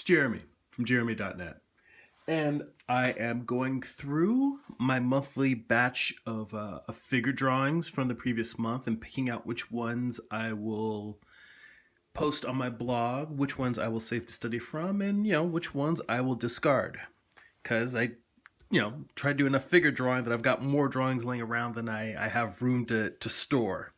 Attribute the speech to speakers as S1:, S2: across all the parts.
S1: Jeremy from jeremy.net, and I am going through my monthly batch of figure drawings from the previous month and picking out which ones I will post on my blog, which ones I will save to study from, and which ones I will discard. Because I tried to do enough figure drawing that I've got more drawings laying around than I have room to store.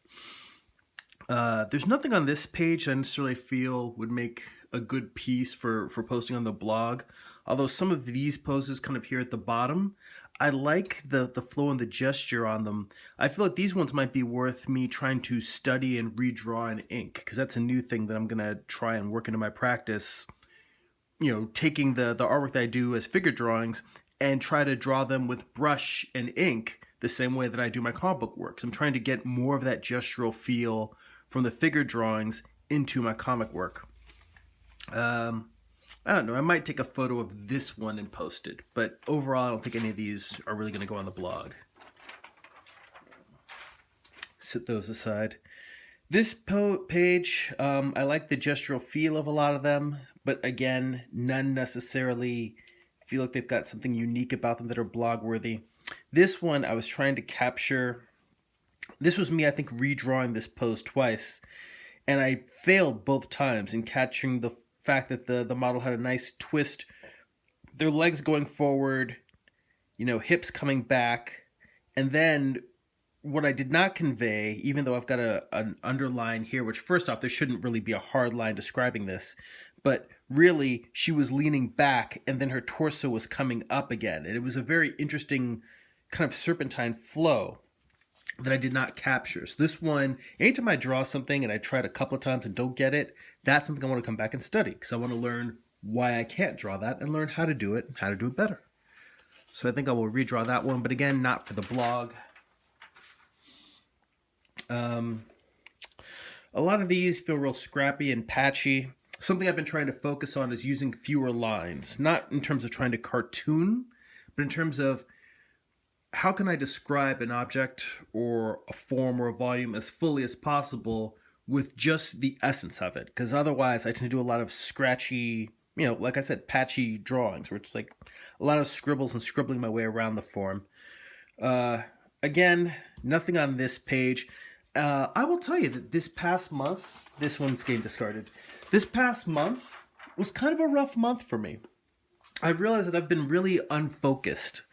S1: There's nothing on this page I necessarily feel would make a good piece for posting on the blog. Although some of these poses kind of here at the bottom, I like the flow and the gesture on them. I feel like these ones might be worth me trying to study and redraw in ink, because that's a new thing that I'm going to try and work into my practice. Taking the artwork that I do as figure drawings and try to draw them with brush and ink the same way that I do my comic book work. So I'm trying to get more of that gestural feel from the figure drawings into my comic work. I don't know, I might take a photo of this one and post it, but overall I don't think any of these are really going to go on the blog. Set those aside. This page, I like the gestural feel of a lot of them, but again, none necessarily feel like they've got something unique about them that are blog worthy. This one I was trying to capture. This was me, I think, redrawing this pose twice, and I failed both times in capturing the fact that the model had a nice twist, their legs going forward, hips coming back, and then what I did not convey, even though I've got an underline here, which first off, there shouldn't really be a hard line describing this, but really she was leaning back and then her torso was coming up again, and it was a very interesting kind of serpentine flow that I did not capture. So this one, anytime I draw something and I try it a couple of times and don't get it, that's something I want to come back and study, because I want to learn why I can't draw that and learn how to do it and how to do it better. So I think I will redraw that one, but again, not for the blog. A lot of these feel real scrappy and patchy. Something I've been trying to focus on is using fewer lines, not in terms of trying to cartoon, but in terms of how can I describe an object or a form or a volume as fully as possible with just the essence of it? Because otherwise I tend to do a lot of scratchy, like I said, patchy drawings where it's like a lot of scribbles and scribbling my way around the form. Again, nothing on this page. I will tell you that this past month, this one's getting discarded. This past month was kind of a rough month for me. I realized that I've been really unfocused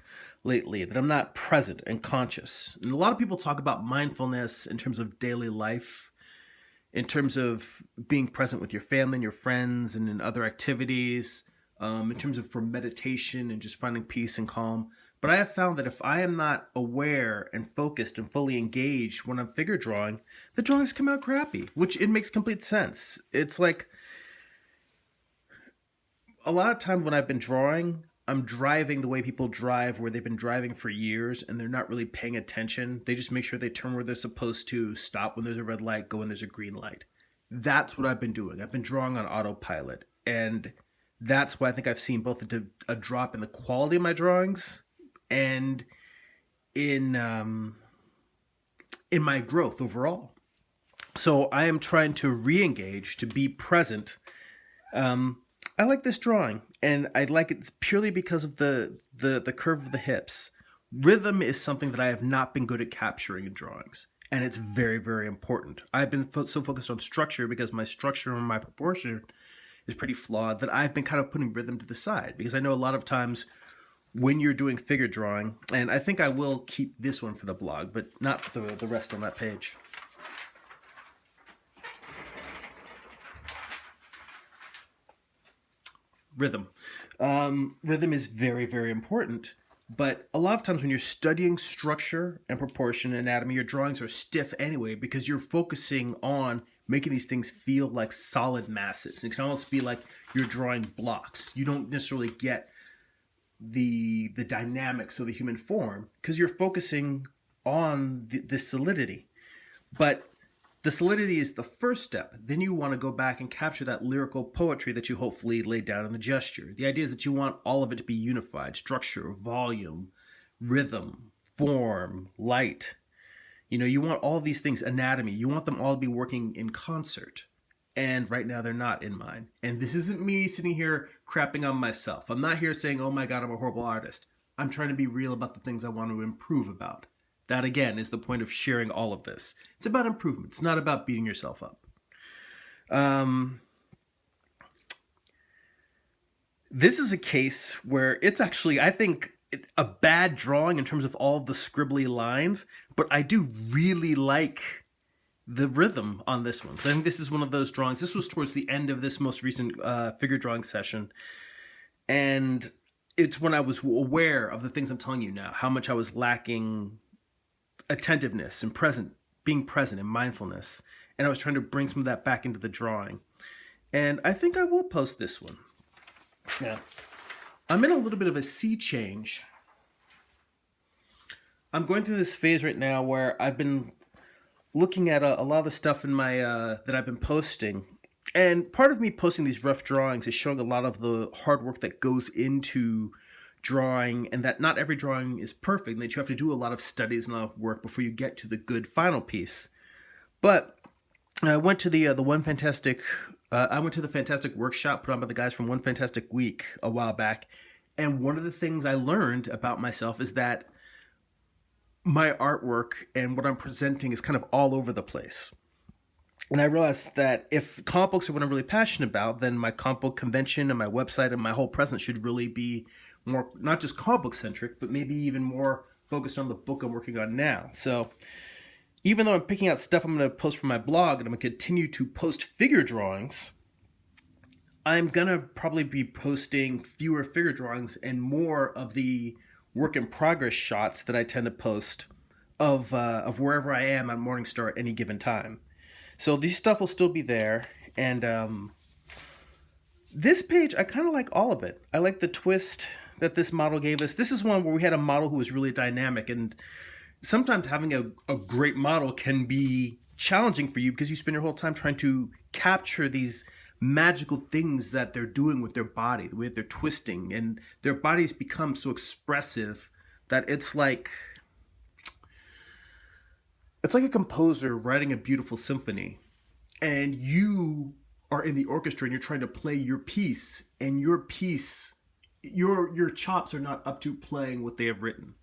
S1: lately, that I'm not present and conscious. And a lot of people talk about mindfulness in terms of daily life, in terms of being present with your family and your friends and in other activities, in terms of for meditation and just finding peace and calm. But I have found that if I am not aware and focused and fully engaged when I'm figure drawing, the drawings come out crappy, which it makes complete sense. It's like a lot of time when I've been drawing, I'm driving the way people drive, where they've been driving for years and they're not really paying attention. They just make sure they turn where they're supposed to, stop when there's a red light, go when there's a green light. That's what I've been doing. I've been drawing on autopilot. And that's why I think I've seen both a drop in the quality of my drawings and in my growth overall. So I am trying to re-engage, to be present. I like this drawing, and I like it purely because of the curve of the hips. Rhythm is something that I have not been good at capturing in drawings, and it's very, very important. I've been so focused on structure because my structure and my proportion is pretty flawed that I've been kind of putting rhythm to the side, because I know a lot of times when you're doing figure drawing, and I think I will keep this one for the blog, but not the rest on that page. Rhythm. Rhythm is very, very important, but a lot of times when you're studying structure and proportion and anatomy, your drawings are stiff anyway, because you're focusing on making these things feel like solid masses. It can almost be like you're drawing blocks. You don't necessarily get the dynamics of the human form because you're focusing on the solidity. But the solidity is the first step. Then you want to go back and capture that lyrical poetry that you hopefully laid down in the gesture. The idea is that you want all of it to be unified: structure, volume, rhythm, form, light. You want all these things, anatomy, you want them all to be working in concert. And right now they're not in mine. And this isn't me sitting here crapping on myself. I'm not here saying, oh my God, I'm a horrible artist. I'm trying to be real about the things I want to improve about. That, again, is the point of sharing all of this. It's about improvement. It's not about beating yourself up. This is a case where it's actually, I think, a bad drawing in terms of all of the scribbly lines, but I do really like the rhythm on this one. So I think this is one of those drawings. This was towards the end of this most recent figure drawing session. And it's when I was aware of the things I'm telling you now, how much I was lacking attentiveness and being present and mindfulness. And I was trying to bring some of that back into the drawing. And I think I will post this one. Yeah. I'm in a little bit of a sea change. I'm going through this phase right now where I've been looking at a lot of the stuff in my that I've been posting. And part of me posting these rough drawings is showing a lot of the hard work that goes into drawing, and that not every drawing is perfect, and that you have to do a lot of studies and a lot of work before you get to the good final piece. But I went to the One Fantastic I went to the Fantastic Workshop put on by the guys from One Fantastic Week a while back, and one of the things I learned about myself is that my artwork and what I'm presenting is kind of all over the place. And I realized that if comic books are what I'm really passionate about, then my comic book convention and my website and my whole presence should really be more, not just comic book centric, but maybe even more focused on the book I'm working on now. So even though I'm picking out stuff I'm going to post from my blog and I'm going to continue to post figure drawings, I'm going to probably be posting fewer figure drawings and more of the work in progress shots that I tend to post of wherever I am on Morningstar at any given time. So this stuff will still be there. And this page, I kind of like all of it. I like the twist that this model gave us. This is one where we had a model who was really dynamic, and sometimes having a great model can be challenging for you because you spend your whole time trying to capture these magical things that they're doing with their body, the way they're twisting, and their bodies become so expressive that it's like a composer writing a beautiful symphony, and you are in the orchestra and you're trying to play your piece, and your chops are not up to playing what they have written.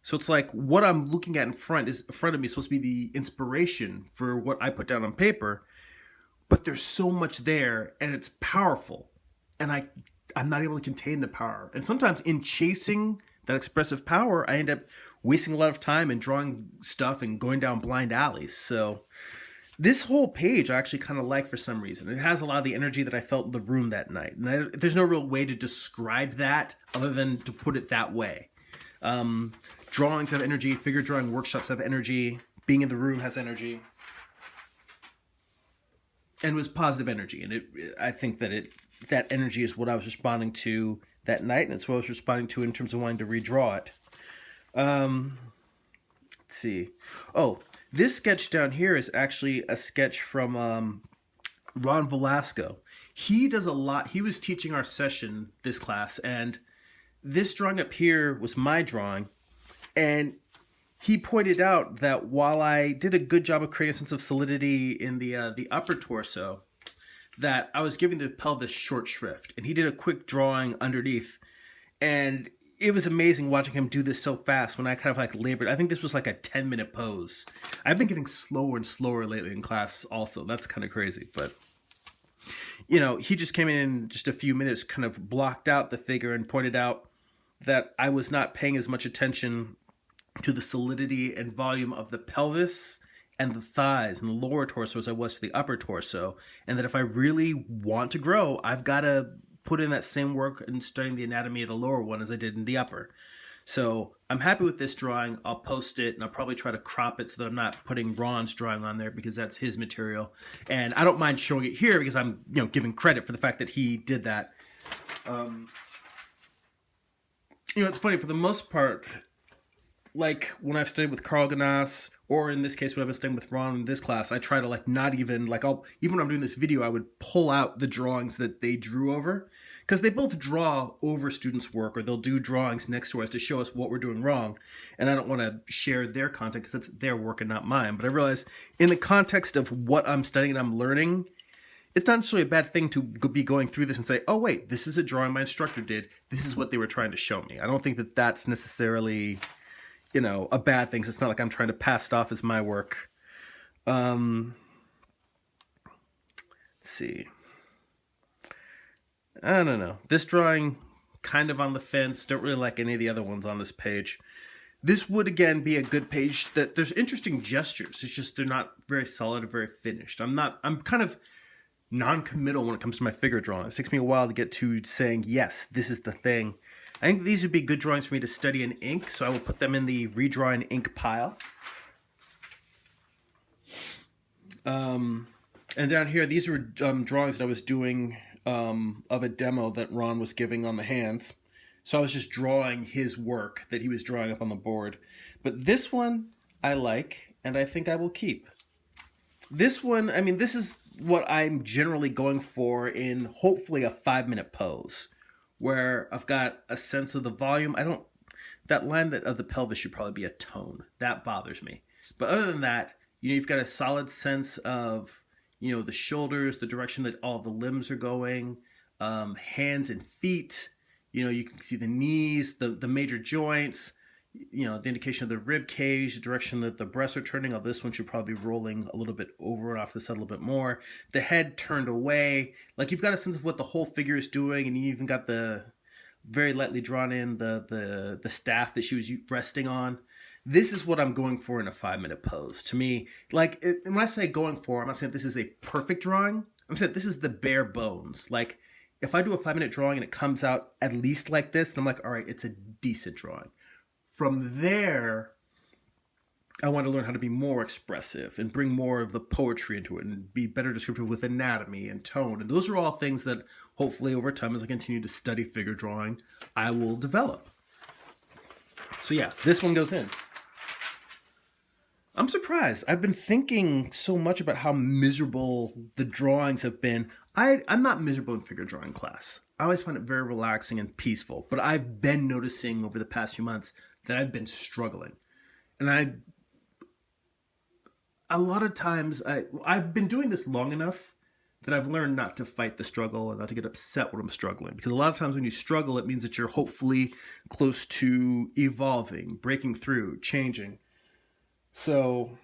S1: So it's like what I'm looking at in front of me is supposed to be the inspiration for what I put down on paper, but there's so much there and it's powerful, and I'm not able to contain the power. And sometimes in chasing that expressive power, I end up wasting a lot of time and drawing stuff and going down blind alleys. So this whole page I actually kind of like for some reason. It has a lot of the energy that I felt in the room that night. And there's no real way to describe that other than to put it that way. Drawings have energy, figure drawing workshops have energy, being in the room has energy. And it was positive energy. And I think that energy is what I was responding to that night, and it's what I was responding to in terms of wanting to redraw it. Let's see. Oh, this sketch down here is actually a sketch from Ron Velasco. He does a lot. He was teaching our session this class, and this drawing up here was my drawing. And he pointed out that while I did a good job of creating a sense of solidity in the upper torso, that I was giving the pelvis short shrift. And he did a quick drawing underneath. And it was amazing watching him do this so fast when I kind of like labored. I think this was like a 10-minute pose. I've been getting slower and slower lately in class also. That's kind of crazy. But, you know, he just came in just a few minutes, kind of blocked out the figure and pointed out that I was not paying as much attention to the solidity and volume of the pelvis and the thighs and the lower torso as I was to the upper torso. And that if I really want to grow, I've got to put in that same work in studying the anatomy of the lower one as I did in the upper. So I'm happy with this drawing. I'll post it, and I'll probably try to crop it so that I'm not putting Ron's drawing on there because that's his material. And I don't mind showing it here because I'm, giving credit for the fact that he did that. It's funny, for the most part, like when I've studied with Carl Ganas, or in this case when I've been studying with Ron in this class, I try to not even, even when I'm doing this video, I would pull out the drawings that they drew over, because they both draw over students' work, or they'll do drawings next to us to show us what we're doing wrong, and I don't want to share their content because it's their work and not mine. But I realize in the context of what I'm studying and I'm learning, it's not necessarily a bad thing to be going through this and say, oh, wait, this is a drawing my instructor did. This is what they were trying to show me. I don't think that that's necessarily, a bad thing. It's not like I'm trying to pass it off as my work. Let's see. I don't know. This drawing, kind of on the fence. Don't really like any of the other ones on this page. This would, again, be a good page that there's interesting gestures. It's just they're not very solid or very finished. I'm kind of non-committal when it comes to my figure drawing. It takes me a while to get to saying, yes, this is the thing. I think these would be good drawings for me to study in ink, so I will put them in the redraw in ink pile. And down here, these were drawings that I was doing of a demo that Ron was giving on the hands. So I was just drawing his work that he was drawing up on the board. But this one I like, and I think I will keep. This one, I mean, this is what I'm generally going for in hopefully a 5-minute pose, where I've got a sense of the volume. That line of the pelvis should probably be a tone. That bothers me. But other than that, you've got a solid sense of, the shoulders, the direction that all the limbs are going, hands and feet. You can see the knees, the major joints, the indication of the rib cage, the direction that the breasts are turning. This one should probably be rolling a little bit over and off the side a little bit more. The head turned away. Like, you've got a sense of what the whole figure is doing, and you even got the very lightly drawn in the staff that she was resting on. This is what I'm going for in a 5-minute pose. To me, like, when I say going for, I'm not saying this is a perfect drawing. I'm saying this is the bare bones. Like, if I do a 5-minute drawing and it comes out at least like this, then I'm like, all right, it's a decent drawing. From there, I want to learn how to be more expressive and bring more of the poetry into it and be better descriptive with anatomy and tone. And those are all things that hopefully over time, as I continue to study figure drawing, I will develop. So yeah, this one goes in. I'm surprised. I've been thinking so much about how miserable the drawings have been. I'm not miserable in figure drawing class. I always find it very relaxing and peaceful. But I've been noticing over the past few months that I've been struggling. And a lot of times, I've been doing this long enough that I've learned not to fight the struggle and not to get upset when I'm struggling. Because a lot of times when you struggle, it means that you're hopefully close to evolving, breaking through, changing. So,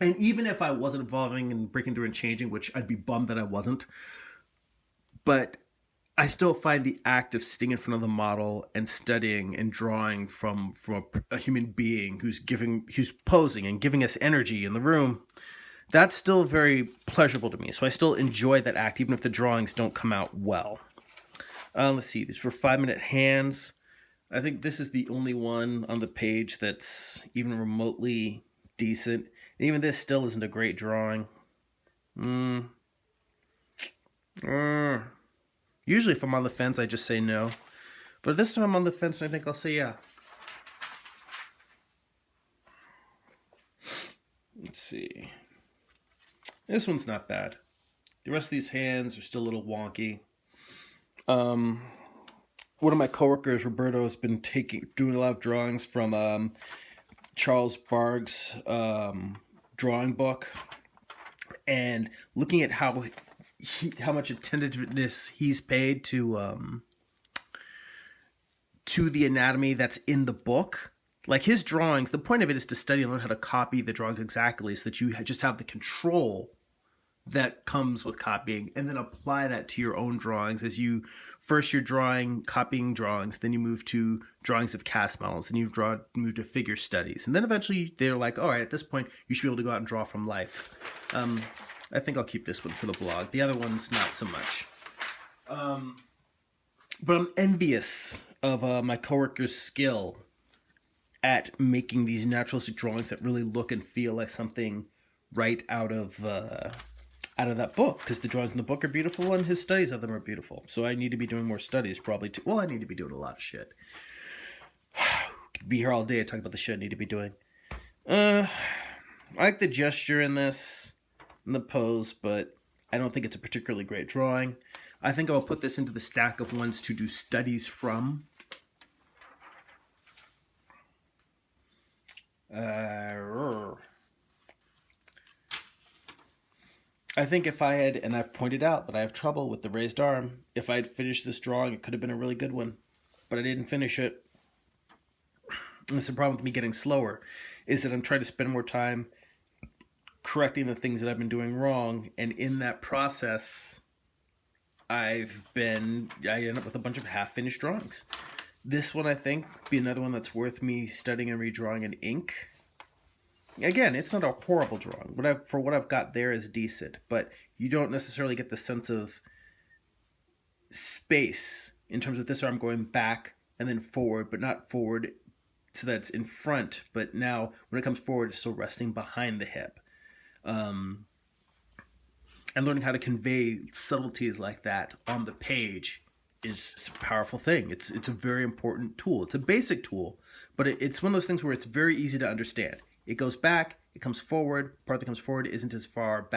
S1: and even if I wasn't evolving and breaking through and changing, which I'd be bummed that I wasn't, but I still find the act of sitting in front of the model and studying and drawing from a human being who's posing and giving us energy in the room, that's still very pleasurable to me. So I still enjoy that act, even if the drawings don't come out well. Let's see, these for 5-minute hands. I think this is the only one on the page that's even remotely decent. And even this still isn't a great drawing. Usually if I'm on the fence, I just say no. But this time I'm on the fence and I think I'll say yeah. Let's see. This one's not bad. The rest of these hands are still a little wonky. One of my coworkers, Roberto, has been doing a lot of drawings from Charles Bargue's drawing book, and looking at how much attentiveness he's paid to the anatomy that's in the book. Like, his drawings, the point of it is to study and learn how to copy the drawings exactly, so that you just have the control that comes with copying, and then apply that to your own drawings as you first you're copying drawings, then you move to drawings of cast models, and you move to figure studies. And then eventually they're like, all right, at this point, you should be able to go out and draw from life. I think I'll keep this one for the blog. The other one's not so much. But I'm envious of my coworker's skill at making these naturalistic drawings that really look and feel like something right out of that book, because the drawings in the book are beautiful and his studies of them are beautiful. So I need to be doing more studies probably too. Well, I need to be doing a lot of shit. Could be here all day talking about the shit I need to be doing. I like the gesture in this and the pose, but I don't think it's a particularly great drawing. I think I'll put this into the stack of ones to do studies from. I think if I had, and I've pointed out that I have trouble with the raised arm, if I had finished this drawing, it could have been a really good one. But I didn't finish it. And it's the problem with me getting slower, is that I'm trying to spend more time correcting the things that I've been doing wrong. And in that process, I end up with a bunch of half-finished drawings. This one, I think, be another one that's worth me studying and redrawing in ink. Again, it's not a horrible drawing. For what I've got there is decent, but you don't necessarily get the sense of space in terms of this arm going back and then forward, but not forward so that it's in front, but now when it comes forward, it's still resting behind the hip. And learning how to convey subtleties like that on the page is a powerful thing. It's a very important tool. It's a basic tool, but it's one of those things where it's very easy to understand. It goes back, it comes forward. Part that comes forward isn't as far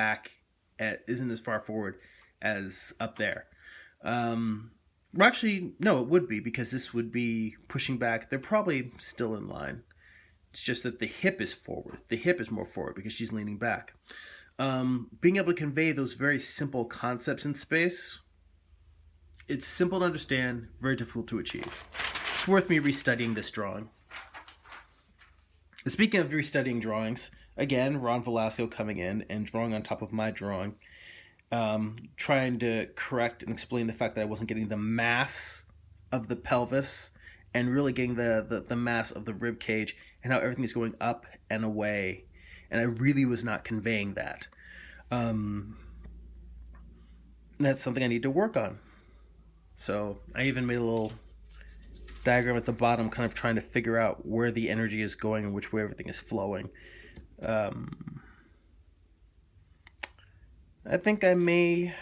S1: forward as up there. Well, actually, no, it would be, because this would be pushing back. They're probably still in line. It's just that the hip is forward. The hip is more forward because she's leaning back. Being able to convey those very simple concepts in space, it's simple to understand, very difficult to achieve. It's worth me restudying this drawing. Speaking of restudying drawings, again, Ron Velasco coming in and drawing on top of my drawing, trying to correct and explain the fact that I wasn't getting the mass of the pelvis and really getting the mass of the rib cage, and how everything is going up and away. And I really was not conveying that. That's something I need to work on. So I even made a little diagram at the bottom, kind of trying to figure out where the energy is going and which way everything is flowing. I think I may...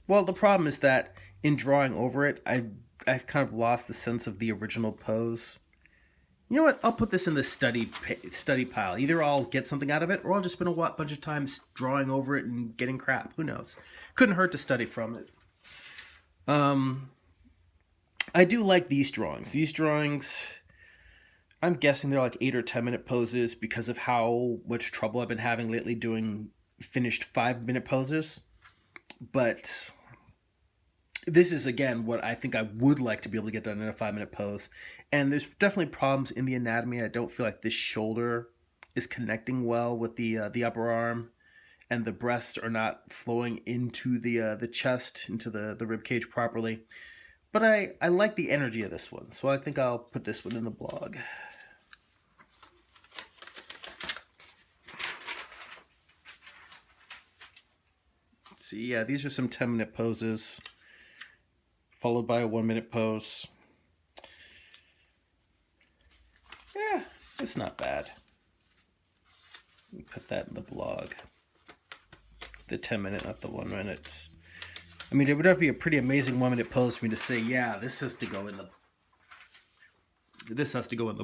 S1: Well, the problem is that in drawing over it, I've kind of lost the sense of the original pose. You know what? I'll put this in the study pile. Either I'll get something out of it, or I'll just spend a bunch of time drawing over it and getting crap. Who knows? Couldn't hurt to study from it. I do like these drawings. These drawings, I'm guessing they're like 8 or 10 minute poses because of how much trouble I've been having lately doing finished 5-minute poses. But this is, again, what I think I would like to be able to get done in a 5-minute pose. And there's definitely problems in the anatomy. I don't feel like this shoulder is connecting well with the upper arm, and the breasts are not flowing into the chest, into the rib cage properly. But I like the energy of this one, so I think I'll put this one in the blog. Let's see, yeah, these are some 10-minute poses, followed by a 1-minute pose. Yeah, it's not bad. Let me put that in the blog. The 10-minute, not the 1 minute. I mean, it would have to be a pretty amazing 1-minute pose for me to say, yeah, this has to go in the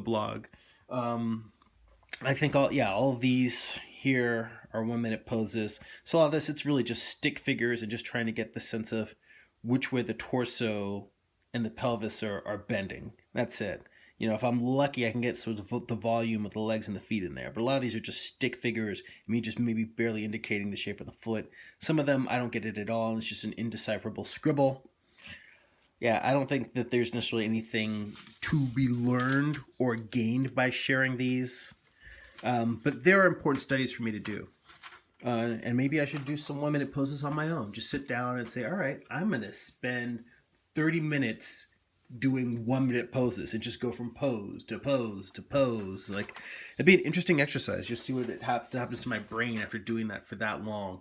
S1: blog. I think all of these here are 1-minute poses. So all of this, it's really just stick figures and just trying to get the sense of which way the torso and the pelvis are bending. That's it. You know, if I'm lucky, I can get sort of the volume of the legs and the feet in there. But a lot of these are just stick figures, me just maybe barely indicating the shape of the foot. Some of them, I don't get it at all, and it's just an indecipherable scribble. Yeah, I don't think that there's necessarily anything to be learned or gained by sharing these. But there are important studies for me to do. And maybe I should do some 1-minute poses on my own. Just sit down and say, all right, I'm going to spend 30 minutes doing 1-minute poses and just go from pose to pose to pose. Like, it'd be an interesting exercise. Just see what happens to my brain after doing that for that long.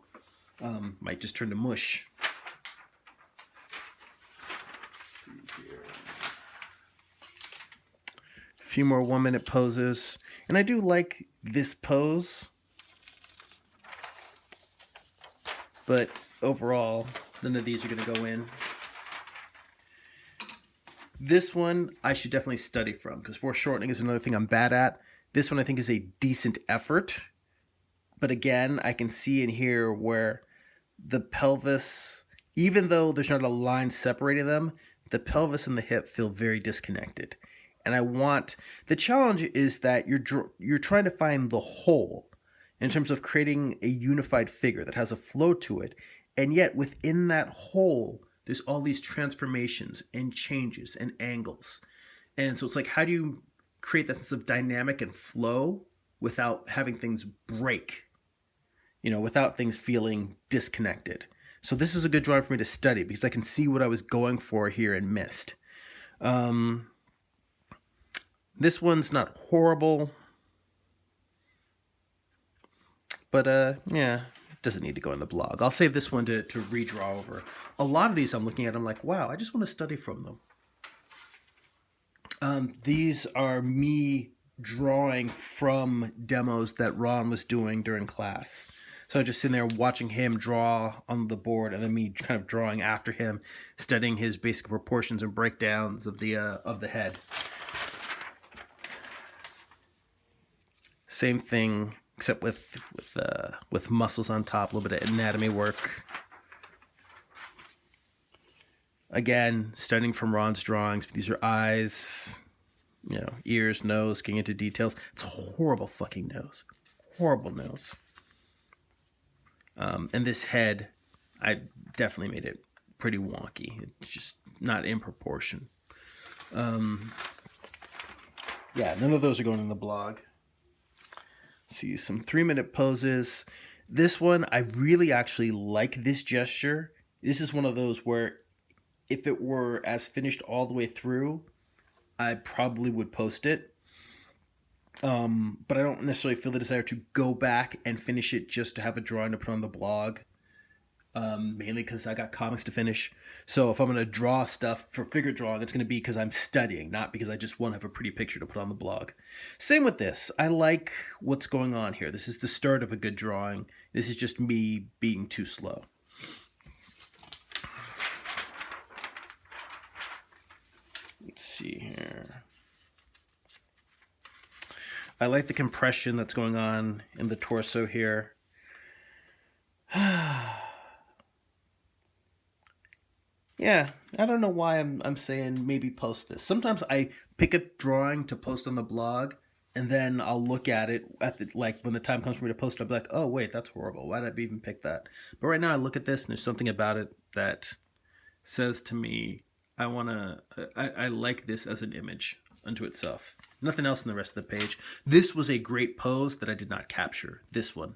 S1: Might just turn to mush. A few more 1-minute poses. And I do like this pose. But overall, none of these are going to go in. This one I should definitely study from, because foreshortening is another thing I'm bad at. This one I think is a decent effort. But again, I can see in here where the pelvis, even though there's not a line separating them, the pelvis and the hip feel very disconnected. And the challenge is that you're trying to find the whole. in terms of creating a unified figure that has a flow to it. And yet within that whole, there's all these transformations and changes and angles. And so it's like, how do you create that sense of dynamic and flow without having things break, without things feeling disconnected? So this is a good drawing for me to study because I can see what I was going for here and missed. This one's not horrible, but yeah, it doesn't need to go in the blog. I'll save this one to redraw over. A lot of these I'm looking at, I'm like, wow, I just want to study from them. These are me drawing from demos that Ron was doing during class. So just sitting there watching him draw on the board, and then me kind of drawing after him, studying his basic proportions and breakdowns of the head. Same thing, except with muscles on top, a little bit of anatomy work. Again, studying from Ron's drawings. These are eyes, ears, nose, getting into details. It's a horrible fucking nose. Horrible nose. And this head, I definitely made it pretty wonky. It's just not in proportion. Yeah, none of those are going in the blog. Let's see, some 3-minute poses. This one, I really actually like this gesture. This is one of those where if it were as finished all the way through, I probably would post it. But I don't necessarily feel the desire to go back and finish it just to have a drawing to put on the blog. Mainly because I got comics to finish. So if I'm going to draw stuff for figure drawing, it's going to be because I'm studying, not because I just want to have a pretty picture to put on the blog. Same with this. I like what's going on here. This is the start of a good drawing. This is just me being too slow. Let's see here. I like the compression that's going on in the torso here. Yeah, I don't know why I'm saying maybe post this. Sometimes I pick a drawing to post on the blog, and then I'll look at it when the time comes for me to post it, I'll be like, oh wait, that's horrible. Why did I even pick that? But right now I look at this and there's something about it that says to me, I like this as an image unto itself. Nothing else in the rest of the page. This was a great pose that I did not capture, this one.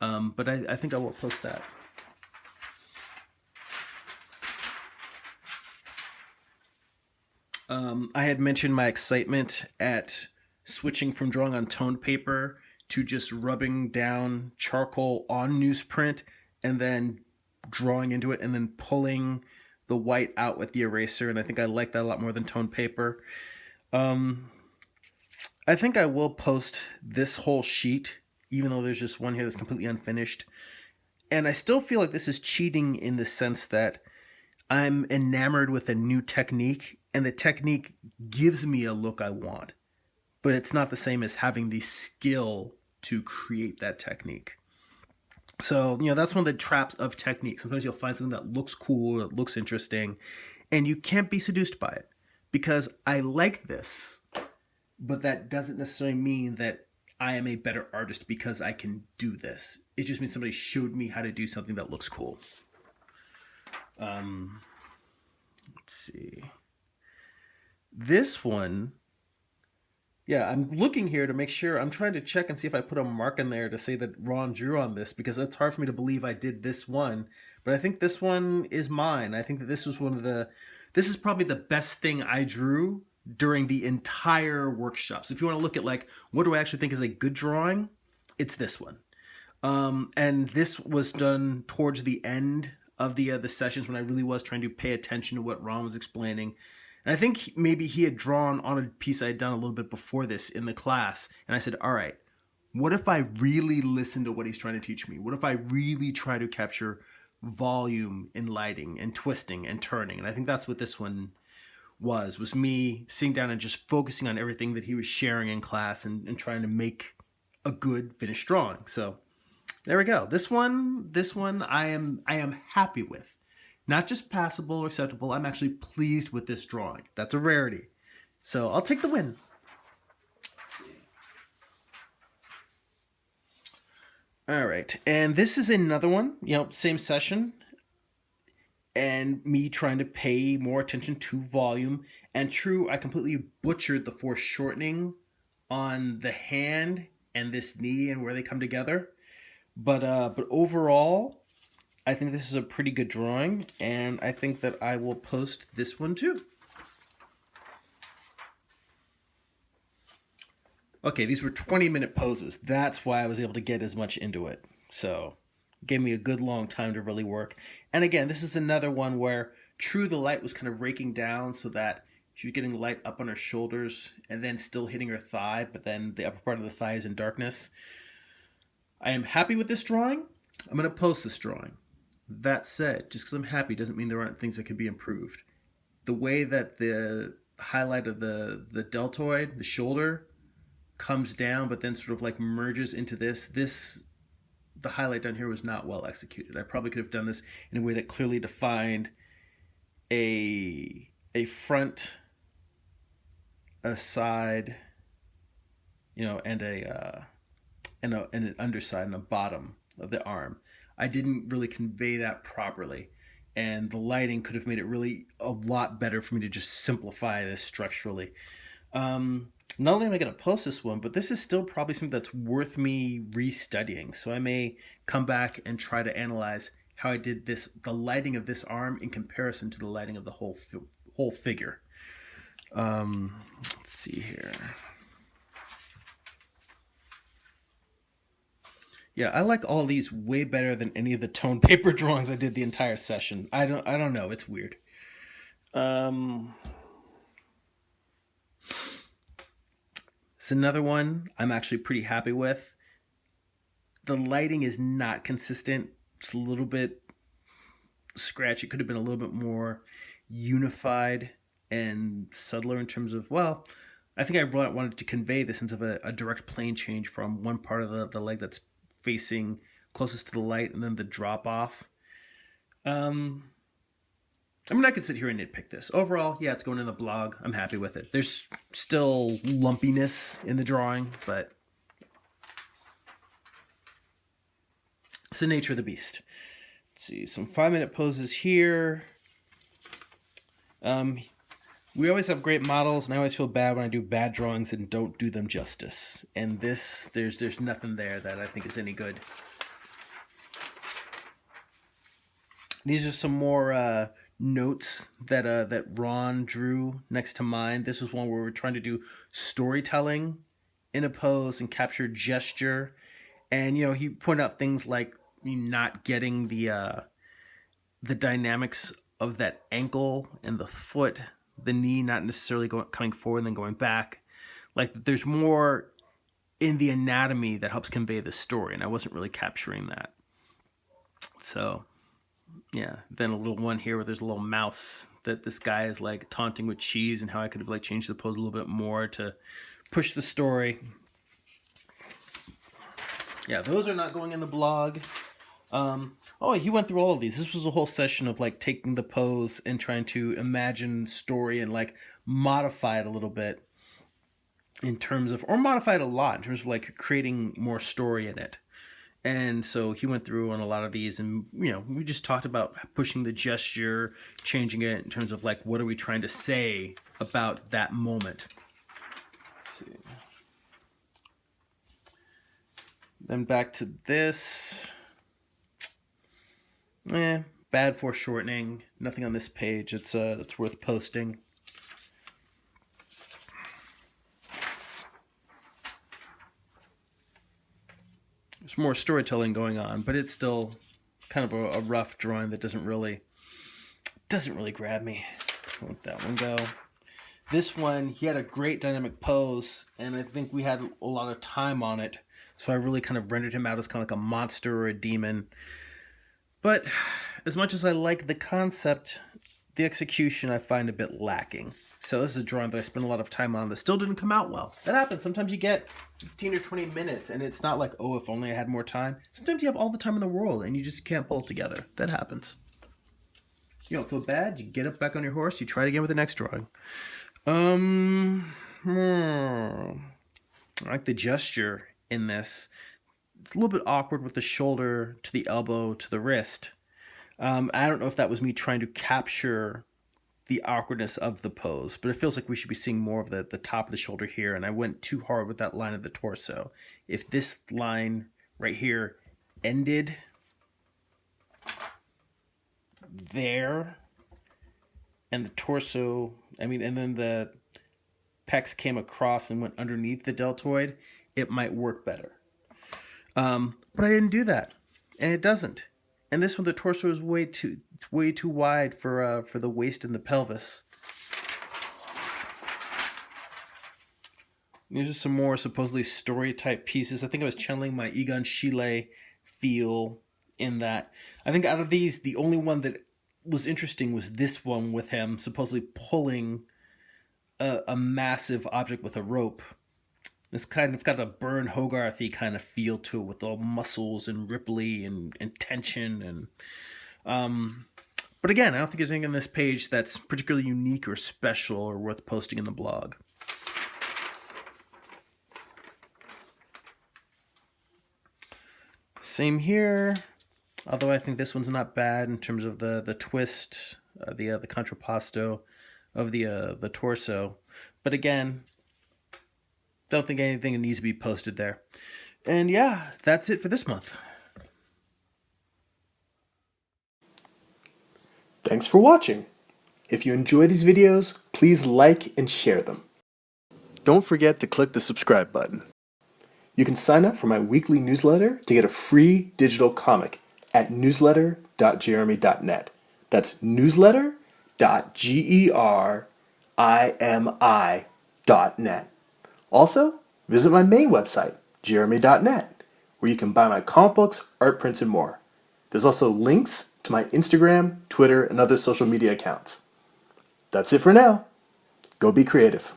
S1: But I think I will post that. I had mentioned my excitement at switching from drawing on toned paper to just rubbing down charcoal on newsprint and then drawing into it and then pulling the white out with the eraser. And I think I like that a lot more than toned paper. I think I will post this whole sheet, even though there's just one here that's completely unfinished. And I still feel like this is cheating in the sense that I'm enamored with a new technique, and the technique gives me a look I want. But it's not the same as having the skill to create that technique. So, that's one of the traps of technique. Sometimes you'll find something that looks cool, that looks interesting, and you can't be seduced by it. Because I like this, but that doesn't necessarily mean that I am a better artist because I can do this. It just means somebody showed me how to do something that looks cool. Let's see. This one, yeah, I'm looking here to make sure. I'm trying to check and see if I put a mark in there to say that Ron drew on this, because it's hard for me to believe I did this one. But I think this one is mine. I think that this was this is probably the best thing I drew during the entire workshop. So if you want to look at what do I actually think is a good drawing, it's this one. And this was done towards the end of the sessions when I really was trying to pay attention to what Ron was explaining. And I think maybe he had drawn on a piece I had done a little bit before this in the class. And I said, all right, what if I really listen to what he's trying to teach me? What if I really try to capture volume in lighting and twisting and turning? And I think that's what this one was me sitting down and just focusing on everything that he was sharing in class and trying to make a good finished drawing. So there we go. This one I am happy with. Not just passable or acceptable. I'm actually pleased with this drawing. That's a rarity. So I'll take the win. Let's see. All right, and this is another one, same session, and me trying to pay more attention to volume. And true, I completely butchered the foreshortening on the hand and this knee and where they come together. But overall, I think this is a pretty good drawing, and I think that I will post this one too. Okay, these were 20-minute poses. That's why I was able to get as much into it. So, it gave me a good long time to really work. And again, this is another one where true, the light was kind of raking down so that she was getting light up on her shoulders and then still hitting her thigh, but then the upper part of the thigh is in darkness. I am happy with this drawing. I'm going to post this drawing. That said, just because I'm happy doesn't mean there aren't things that could be improved. The way that the highlight of the deltoid, the shoulder, comes down but then sort of like merges into the highlight down here was not well executed. I probably could have done this in a way that clearly defined a front, a side, and an underside and a bottom of the arm. I didn't really convey that properly, and the lighting could have made it really a lot better for me to just simplify this structurally. Not only am I going to post this one, but this is still probably something that's worth me restudying. So I may come back and try to analyze how I did the lighting of this arm in comparison to the lighting of the whole figure. Let's see here. Yeah, I like all these way better than any of the tone paper drawings I did the entire session. I don't know. It's weird. It's another one I'm actually pretty happy with. The lighting is not consistent. It's a little bit scratchy. It could have been a little bit more unified and subtler in terms of, well, I think I wanted to convey the sense of a direct plane change from one part of the leg that's facing closest to the light and then the drop off. I mean, I could sit here and nitpick this. Overall, yeah, it's going in the blog. I'm happy with it. There's still lumpiness in the drawing, but it's the nature of the beast. Let's see, some 5-minute poses here. We always have great models, and I always feel bad when I do bad drawings and don't do them justice. And this, there's nothing there that I think is any good. These are some more notes that Ron drew next to mine. This was one where we're trying to do storytelling in a pose and capture gesture. And, he pointed out things like not getting the dynamics of that ankle and the foot, the knee not necessarily coming forward and then going back. Like, there's more in the anatomy that helps convey the story, and I wasn't really capturing that. So, yeah. Then a little one here where there's a little mouse that this guy is like taunting with cheese, and how I could have like changed the pose a little bit more to push the story. Yeah, those are not going in the blog. Oh, he went through all of these. This was a whole session of like taking the pose and trying to imagine story and like modify it a little bit in terms of, or modify it a lot in terms of like creating more story in it. And so he went through on a lot of these, and we just talked about pushing the gesture, changing it in terms of like what are we trying to say about that moment. Let's see. Then back to this. Bad foreshortening. Nothing on this page. It's worth posting. There's more storytelling going on, but it's still kind of a rough drawing that doesn't really grab me. I'll let that one go. This one, he had a great dynamic pose, and I think we had a lot of time on it, so I really kind of rendered him out as kind of like a monster or a demon. But as much as I like the concept, the execution I find a bit lacking. So this is a drawing that I spent a lot of time on that still didn't come out well. That happens. Sometimes you get 15 or 20 minutes, and it's not like, oh, if only I had more time. Sometimes you have all the time in the world, and you just can't pull it together. That happens. You don't feel bad. You get up back on your horse. You try it again with the next drawing. I like the gesture in this. it's a little bit awkward with the shoulder to the elbow to the wrist. I don't know if that was me trying to capture the awkwardness of the pose, but it feels like we should be seeing more of the top of the shoulder here, and I went too hard with that line of the torso. If this line right here ended there, and the torso, and then the pecs came across and went underneath the deltoid, it might work better. But I didn't do that, and it doesn't. And this one, the torso is way too wide for the waist and the pelvis. These are some more supposedly story type pieces. I think I was channeling my Egon Schiele feel in that. I think out of these, the only one that was interesting was this one with him supposedly pulling a massive object with a rope. It's kind of got a Bern Hogarth-y kind of feel to it, with all muscles and ripply and tension. But again, I don't think there's anything on this page that's particularly unique or special or worth posting in the blog. Same here, although I think this one's not bad in terms of the twist, the contrapposto of the torso. But again, don't think anything needs to be posted there. And yeah, that's it for this month.
S2: Thanks for watching. If you enjoy these videos, please like and share them. Don't forget to click the subscribe button. You can sign up for my weekly newsletter to get a free digital comic at newsletter.jeremy.net. That's newsletter.gerimi.net. Also, visit my main website, jeremy.net, where you can buy my comic books, art prints, and more. There's also links to my Instagram, Twitter, and other social media accounts. That's it for now. Go be creative.